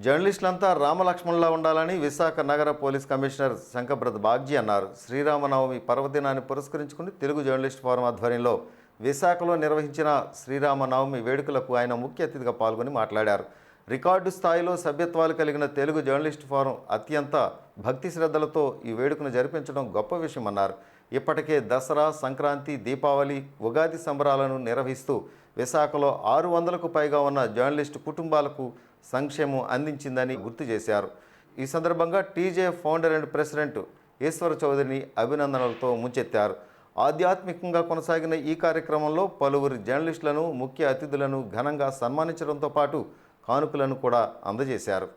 జర్నలిస్టులంతా రామలక్ష్మణులా ఉండాలని విశాఖ నగర police commissioner శంకబ్రత్ Bagchi అన్నారు. శ్రీరామనవమి పర్వదినాన్ని పురస్కరించుకుని తెలుగు జర్నలిస్ట్ ఫోరం ఆధ్వర్యంలో విశాఖలో నిర్వహించిన శ్రీరామనవమి వేడుకలకు ఆయన ముఖ్య అతిథిగా పాల్గొని మాట్లాడారు. రికార్డు స్థాయిలో సభ్యత్వాలు కలిగిన తెలుగు జర్నలిస్ట్ ఫోరం అత్యంత భక్తి శ్రద్ధలతో ఈ వేడుకను జరిపించడం గొప్ప విషయమన్నారు. ఇప్పటికే దసరా, సంక్రాంతి, దీపావళి, ఉగాది సంబరాలను నిర్వహిస్తూ విశాఖలో 600కు పైగా ఉన్న జర్నలిస్టు కుటుంబాలకు సంక్షేమం అందించిందని గుర్తు చేశారు. ఈ సందర్భంగా టీజే ఫౌండర్ అండ్ ప్రెసిడెంట్ ఈశ్వర చౌదరిని అభినందనలతో ముంచెత్తారు. ఆధ్యాత్మికంగా కొనసాగిన ఈ కార్యక్రమంలో పలువురు జర్నలిస్టులను, ముఖ్య అతిథులను ఘనంగా సన్మానించడంతో పాటు కానుకలను కూడా అందజేశారు.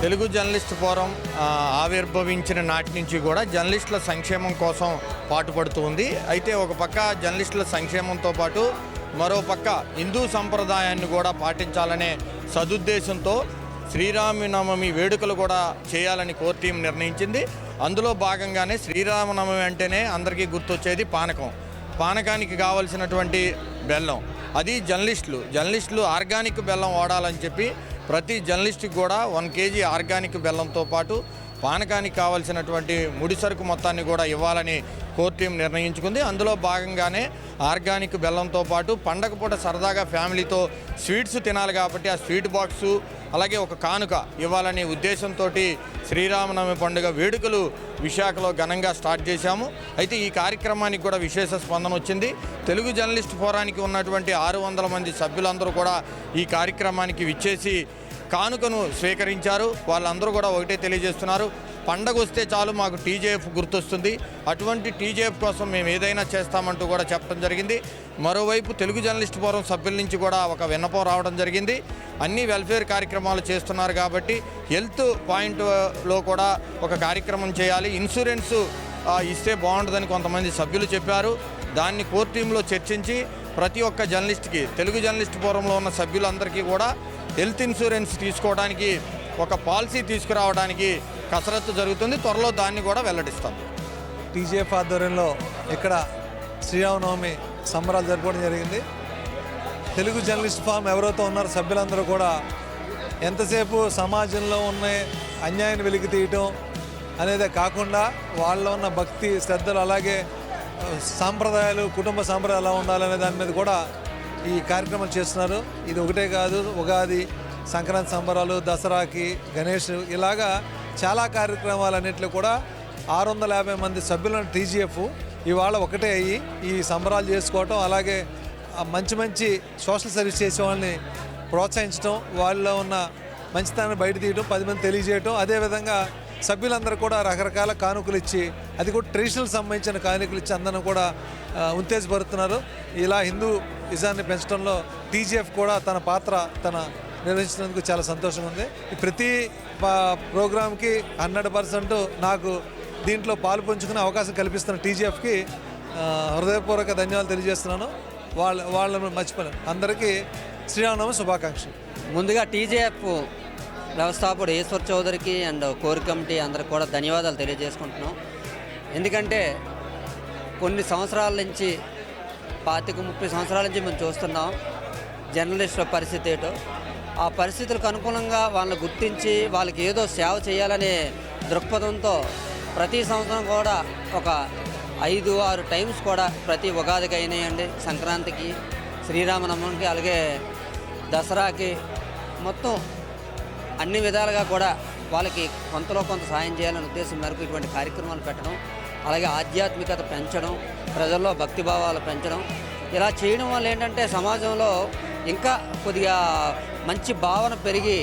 తెలుగు జర్నలిస్ట్ ఫోరం ఆవిర్భవించిన నాటి నుంచి కూడా జర్నలిస్టుల సంక్షేమం కోసం పాటుపడుతూ ఉంది. అయితే ఒక పక్క జర్నలిస్టుల సంక్షేమంతో పాటు మరో పక్క హిందూ సంప్రదాయాన్ని కూడా పాటించాలనే సదుద్దేశంతో శ్రీరామనవమి వేడుకలు కూడా చేయాలని కోర్ టీం నిర్ణయించింది. అందులో భాగంగానే శ్రీరామనవమి అంటేనే అందరికీ గుర్తొచ్చేది పానకం. పానకానికి కావలసినటువంటి బెల్లం, అది జర్నలిస్టులు ఆర్గానిక్ బెల్లం వాడాలని చెప్పి ప్రతి జర్నలిస్ట్కి కూడా 1 kg ఆర్గానిక్ బెల్లంతో పాటు పానకానికి కావాల్సినటువంటి ముడి సరుకు మొత్తాన్ని కూడా ఇవ్వాలని కోర్ టీం నిర్ణయించుకుంది. అందులో భాగంగానే ఆర్గానిక్ బెల్లంతో పాటు పండగ పూట సరదాగా ఫ్యామిలీతో స్వీట్స్ తినాలి కాబట్టి ఆ స్వీట్ బాక్సు అలాగే ఒక కానుక ఇవ్వాలనే ఉద్దేశంతో శ్రీరామనవమి పండుగ వేడుకలు విశాఖలో ఘనంగా స్టార్ట్ చేశాము. అయితే ఈ కార్యక్రమానికి కూడా విశేష స్పందన వచ్చింది. తెలుగు జర్నలిస్ట్ ఫోరానికి ఉన్నటువంటి 600 మంది సభ్యులందరూ కూడా ఈ కార్యక్రమానికి విచ్చేసి కానుకను స్వీకరించారు. వాళ్ళందరూ కూడా ఒకటే తెలియజేస్తున్నారు, పండగ వస్తే చాలు మాకు టీజేఎఫ్ గుర్తొస్తుంది, అటువంటి టీజేఎఫ్ కోసం మేము ఏదైనా చేస్తామంటూ కూడా చెప్పడం జరిగింది. మరోవైపు తెలుగు జర్నలిస్ట్ ఫోరం సభ్యుల నుంచి కూడా ఒక విన్నపం రావడం జరిగింది. అన్ని వెల్ఫేర్ కార్యక్రమాలు చేస్తున్నారు కాబట్టి హెల్త్ పాయింట్లో కూడా ఒక కార్యక్రమం చేయాలి, ఇన్సూరెన్స్ ఇస్తే బాగుంటుందని కొంతమంది సభ్యులు చెప్పారు. దాన్ని కోర్ టీంలో చర్చించి ప్రతి ఒక్క జర్నలిస్ట్కి, తెలుగు జర్నలిస్ట్ ఫోరంలో ఉన్న సభ్యులందరికీ కూడా హెల్త్ ఇన్సూరెన్స్ తీసుకోవడానికి ఒక పాలసీ తీసుకురావడానికి కసరత్తు జరుగుతుంది. త్వరలో దాన్ని కూడా వెల్లడిస్తాం. టీజీఎఫ్ ఆధ్వర్యంలో ఇక్కడ శ్రీరామనవమి సంబరాలు జరుపుకోవడం జరిగింది. తెలుగు జర్నలిస్ట్ ఫామ్ ఎవరైతే ఉన్నారో సభ్యులందరూ కూడా ఎంతసేపు సమాజంలో ఉన్న అన్యాయాన్ని వెలికి తీయటం అనేదే కాకుండా వాళ్ళలో ఉన్న భక్తి శ్రద్ధలు అలాగే సాంప్రదాయాలు, కుటుంబ సాంప్రదాయాలు ఎలా ఉండాలనే దాని మీద కూడా ఈ కార్యక్రమాలు చేస్తున్నారు. ఇది ఒకటే కాదు, ఉగాది, సంక్రాంతి సంబరాలు, దసరాకి, గణేష్, ఇలాగా చాలా కార్యక్రమాలన్నింటిలో కూడా 650 మంది సభ్యులను టీజీఎఫ్ ఇవాళ ఒకటే అయ్యి ఈ సంబరాలు చేసుకోవటం, అలాగే మంచి సోషల్ సర్వీస్ చేసే వాళ్ళని ప్రోత్సహించడం, వాళ్ళలో ఉన్న మంచితనాన్ని బయట తీయడం, 10 మంది తెలియజేయటం, అదేవిధంగా సభ్యులందరూ కూడా రకరకాల కానుకలు ఇచ్చి, అది కూడా ట్రెడిషనల్ సంబంధించిన కానుకలు ఇచ్చి అందరూ కూడా ఉత్తేజపరుస్తున్నారు. ఇలా హిందూ ఇజాన్ని పెంచడంలో టీజీఎఫ్ కూడా తన పాత్ర నిర్వహించినందుకు చాలా సంతోషంగా ఉంది. ప్రతి ప్రోగ్రామ్కి 100% నాకు దీంట్లో పాలు పంచుకునే అవకాశం కల్పిస్తున్న టీజీఎఫ్కి హృదయపూర్వక ధన్యవాదాలు తెలియజేస్తున్నాను. వాళ్ళని మర్చిపోలేను. అందరికీ శ్రీరామనవమి శుభాకాంక్షలు. ముందుగా టీజీఎఫ్ వ్యవస్థాపకుడు ఈశ్వర్ చౌదరికి అండ్ కోర్ కమిటీ అందరికి కూడా ధన్యవాదాలు తెలియజేసుకుంటున్నాం. ఎందుకంటే కొన్ని సంవత్సరాల నుంచి 25-30 సంవత్సరాల నుంచి మేము చూస్తున్నాం జర్నలిస్టుల పరిస్థితి ఏంటో. ఆ పరిస్థితులకు అనుగుణంగా వాళ్ళని గుర్తించి వాళ్ళకి ఏదో సేవ చేయాలనే దృక్పథంతో ప్రతి సంవత్సరం కూడా ఒక 5-6 టైమ్స్ కూడా ప్రతి ఉగాదికి అయినాయండి, సంక్రాంతికి, శ్రీరామనవమికి, అలాగే దసరాకి, మొత్తం అన్ని విధాలుగా కూడా వాళ్ళకి కొంతలో కొంత సాయం చేయాలనే ఉద్దేశం మేరకు ఇటువంటి కార్యక్రమాలు పెట్టడం, అలాగే ఆధ్యాత్మికత పెంచడం, ప్రజల్లో భక్తిభావాలు పెంచడం, ఇలా చేయడం వల్ల ఏంటంటే సమాజంలో ఇంకా కొద్దిగా మంచి భావన పెరిగి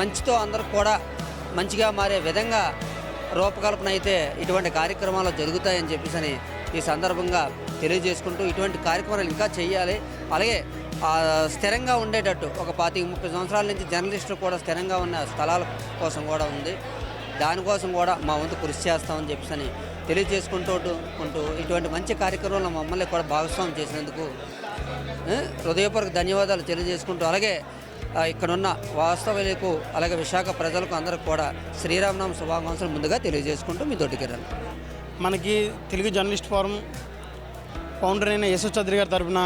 మంచితో అందరూ కూడా మంచిగా మారే విధంగా రూపకల్పన అయితే ఇటువంటి కార్యక్రమాలు జరుగుతాయని చెప్పేసి ఈ సందర్భంగా తెలియజేసుకుంటూ ఇటువంటి కార్యక్రమాలు ఇంకా చేయాలి. అలాగే స్థిరంగా ఉండేటట్టు ఒక 25-30 సంవత్సరాల నుంచి జర్నలిస్టులు కూడా స్థిరంగా ఉన్న స్థలాల కోసం కూడా ఉంది. దానికోసం కూడా మా వంతు కృషి చేస్తామని చెప్పేసి తెలియజేసుకుంటూ ఇటువంటి మంచి కార్యక్రమంలో మమ్మల్ని కూడా భాగస్వామ్యం చేసినందుకు హృదయపూర్వక ధన్యవాదాలు తెలియజేసుకుంటూ, అలాగే ఇక్కడున్న వాస్తవులకు అలాగే విశాఖ ప్రజలకు అందరికి కూడా శ్రీరామనవమి శుభాకాంక్షలు ముందుగా తెలియజేసుకుంటూ మీ తోటికి రండి. మనకి తెలుగు జర్నలిస్ట్ ఫోరం ఫౌండర్ అయిన యశో చౌదరి గారి తరఫున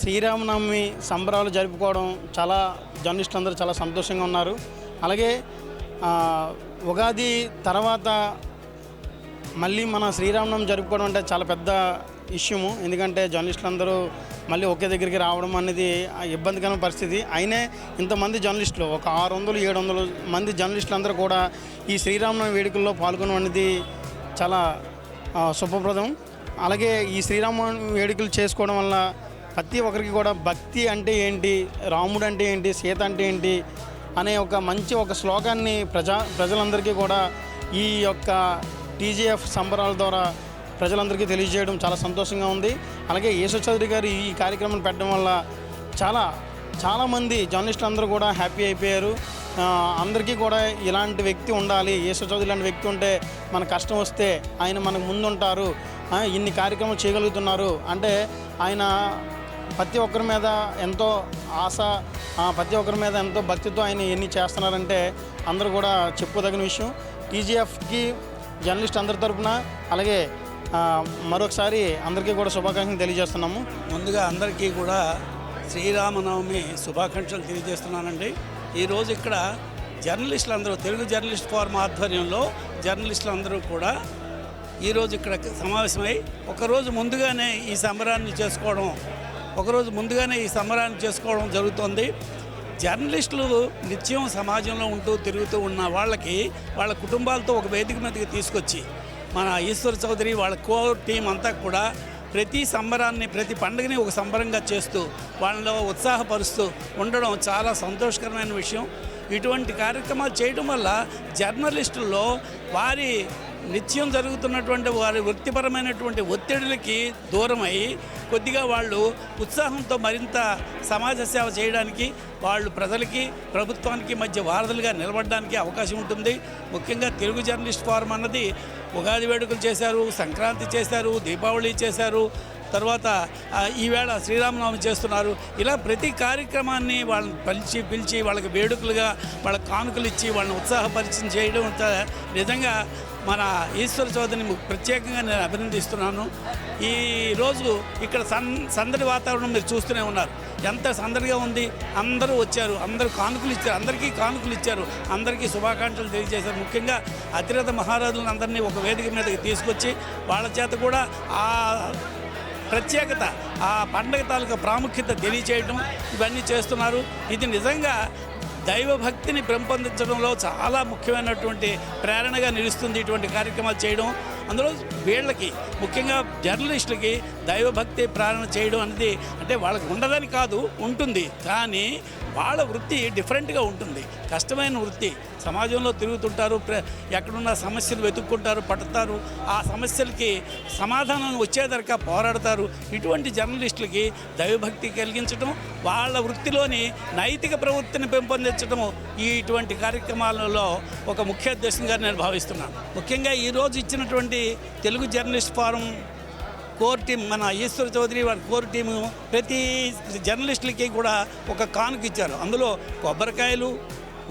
శ్రీరామనవమి సంబరాలు జరుపుకోవడం చాలా జర్నలిస్టులు అందరూ చాలా సంతోషంగా ఉన్నారు. అలాగే ఉగాది తర్వాత మళ్ళీ మన శ్రీరామనవమి జరుపుకోవడం అంటే చాలా పెద్ద ఇష్యూము. ఎందుకంటే జర్నలిస్టులు అందరూ మళ్ళీ ఒకే దగ్గరికి రావడం అనేది ఇబ్బందికరమైన పరిస్థితి. అయినే ఇంతమంది జర్నలిస్టులు ఒక 600-700 మంది జర్నలిస్టులు అందరూ కూడా ఈ శ్రీరామనవమి వేడుకల్లో పాల్గొనడం అనేది చాలా శుభప్రదం. అలాగే ఈ శ్రీరామనవమి వేడుకలు చేసుకోవడం వల్ల ప్రతి ఒక్కరికి కూడా భక్తి అంటే ఏంటి, రాముడు అంటే ఏంటి, సీత అంటే ఏంటి అనే ఒక మంచి ఒక శ్లోకాన్ని ప్రజలందరికీ కూడా ఈ యొక్క టీజీఎఫ్ సంబరాల ద్వారా ప్రజలందరికీ తెలియజేయడం చాలా సంతోషంగా ఉంది. అలాగే యశో చౌదరి గారు ఈ కార్యక్రమం పెట్టడం వల్ల చాలామంది జర్నలిస్టులు అందరూ కూడా హ్యాపీ అయిపోయారు. అందరికీ కూడా ఇలాంటి వ్యక్తి ఉండాలి, యశో చౌదరి లాంటి వ్యక్తి ఉంటే మన కష్టం వస్తే ఆయన మనకు ముందుంటారు, ఇన్ని కార్యక్రమాలు చేయగలుగుతున్నారు అంటే ఆయన ప్రతి ఒక్కరి మీద ఎంతో ఆశ, ప్రతి ఒక్కరి మీద ఎంతో భక్తితో ఆయన ఎన్ని చేస్తున్నారంటే అందరూ కూడా చెప్పుకోదగిన విషయం. టీజీఎఫ్కి జర్నలిస్ట్ అందరి తరఫున అలాగే మరొకసారి అందరికీ కూడా శుభాకాంక్షలు తెలియజేస్తున్నాము. ముందుగా అందరికీ కూడా శ్రీరామనవమి శుభాకాంక్షలు తెలియజేస్తున్నానండి. ఈరోజు ఇక్కడ జర్నలిస్టులు అందరూ తెలుగు జర్నలిస్ట్ ఫోరం ఆధ్వర్యంలో జర్నలిస్టులు అందరూ కూడా ఈరోజు ఇక్కడ సమావేశమై ఒకరోజు ముందుగానే ఈ సంబరాన్ని చేసుకోవడం జరుగుతుంది. జర్నలిస్టులు నిత్యం సమాజంలో ఉంటూ తిరుగుతూ ఉన్న వాళ్ళకి వాళ్ళ కుటుంబాలతో ఒక వేదిక మీదకి తీసుకొచ్చి మన ఈశ్వర్ చౌదరి వాళ్ళ కోర్ టీం అంతా కూడా ప్రతి సంబరాన్ని ప్రతి పండుగని ఒక సంబరంగా చేస్తూ వాళ్ళలో ఉత్సాహపరుస్తూ ఉండడం చాలా సంతోషకరమైన విషయం. ఇటువంటి కార్యక్రమాలు చేయడం వల్ల జర్నలిస్టుల్లో వారి నిత్యం జరుగుతున్నటువంటి వారి వృత్తిపరమైనటువంటి ఒత్తిడిలకి దూరమై కొద్దిగా వాళ్ళు ఉత్సాహంతో మరింత సమాజ సేవ చేయడానికి, వాళ్ళు ప్రజలకి ప్రభుత్వానికి మధ్య వారధులుగా నిలబడడానికి అవకాశం ఉంటుంది. ముఖ్యంగా తెలుగు జర్నలిస్ట్ ఫోరం అన్నది ఉగాది వేడుకలు చేశారు, సంక్రాంతి చేశారు, దీపావళి చేశారు, తర్వాత ఈవేళ శ్రీరామనవమి చేస్తున్నారు. ఇలా ప్రతి కార్యక్రమాన్ని వాళ్ళని పిలిచి వాళ్ళకి వేడుకలుగా వాళ్ళ కానుకలు ఇచ్చి వాళ్ళని ఉత్సాహపరిచయం చేయడం నిజంగా మన ఈశ్వర చౌదరిని ప్రత్యేకంగా నేను అభినందిస్తున్నాను. ఈరోజు ఇక్కడ సందడి వాతావరణం మీరు చూస్తూనే ఉన్నారు, ఎంత సందడిగా ఉంది. అందరూ వచ్చారు, అందరూ కానుకలు ఇచ్చారు, అందరికీ కానుకలు ఇచ్చారు, అందరికీ శుభాకాంక్షలు తెలియజేశారు. ముఖ్యంగా అతిరథ మహారాజులను అందరినీ ఒక వేదిక మీదకి తీసుకొచ్చి వాళ్ళ చేత కూడా ఆ ప్రత్యేకత, ఆ పండగ తాలూకా ప్రాముఖ్యత తెలియచేయడం ఇవన్నీ చేస్తున్నారు. ఇది నిజంగా దైవభక్తిని పెంపొందించడంలో చాలా ముఖ్యమైనటువంటి ప్రేరణగా నిలుస్తుంది ఇటువంటి కార్యక్రమాలు చేయడం. అందులో వీళ్ళకి ముఖ్యంగా జర్నలిస్టులకి దైవభక్తి ప్రేరణ చేయడం అనేది అంటే వాళ్ళకి ఉండదని కాదు, ఉంటుంది, కానీ వాళ్ళ వృత్తి డిఫరెంట్గా ఉంటుంది. కష్టమైన వృత్తి, సమాజంలో తిరుగుతుంటారు, ఎక్కడున్న సమస్యలు వెతుక్కుంటారు, పడతారు, ఆ సమస్యలకి సమాధానం వచ్చేదరకా పోరాడతారు. ఇటువంటి జర్నలిస్టులకి దైవభక్తి కలిగించడం, వాళ్ళ వృత్తిలోని నైతిక ప్రవృత్తిని పెంపొందించడం ఇటువంటి కార్యక్రమాలలో ఒక ముఖ్య ఉద్దేశంగా నేను భావిస్తున్నాను. ముఖ్యంగా ఈరోజు ఇచ్చినటువంటి Telugu journalist forum core team, మన ఈశ్వర్ చౌదరి వారి కోర్ టీము ప్రతి జర్నలిస్టులకి కూడా ఒక కానుక ఇచ్చారు. అందులో కొబ్బరికాయలు,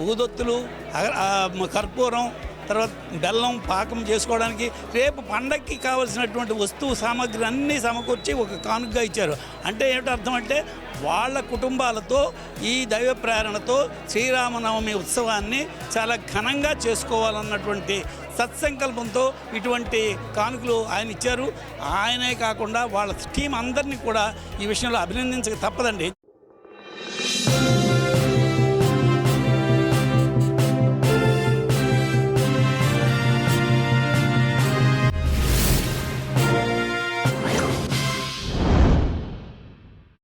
ఊదొత్తులు, కర్పూరం, తర్వాత బెల్లం పాకం చేసుకోవడానికి రేపు పండగకి కావలసినటువంటి వస్తువు సామాగ్రి అన్నీ సమకూర్చి ఒక కానుకగా ఇచ్చారు. అంటే ఏమిటి అర్థం అంటే వాళ్ళ కుటుంబాలతో ఈ దైవ ప్రేరణతో శ్రీరామనవమి ఉత్సవాన్ని చాలా ఘనంగా చేసుకోవాలన్నటువంటి సత్సంకల్పంతో ఇటువంటి కానుకలు ఆయన ఇచ్చారు. ఆయనే కాకుండా వాళ్ళ టీం అందరినీ కూడా ఈ విషయంలో అభినందించక తప్పదండి.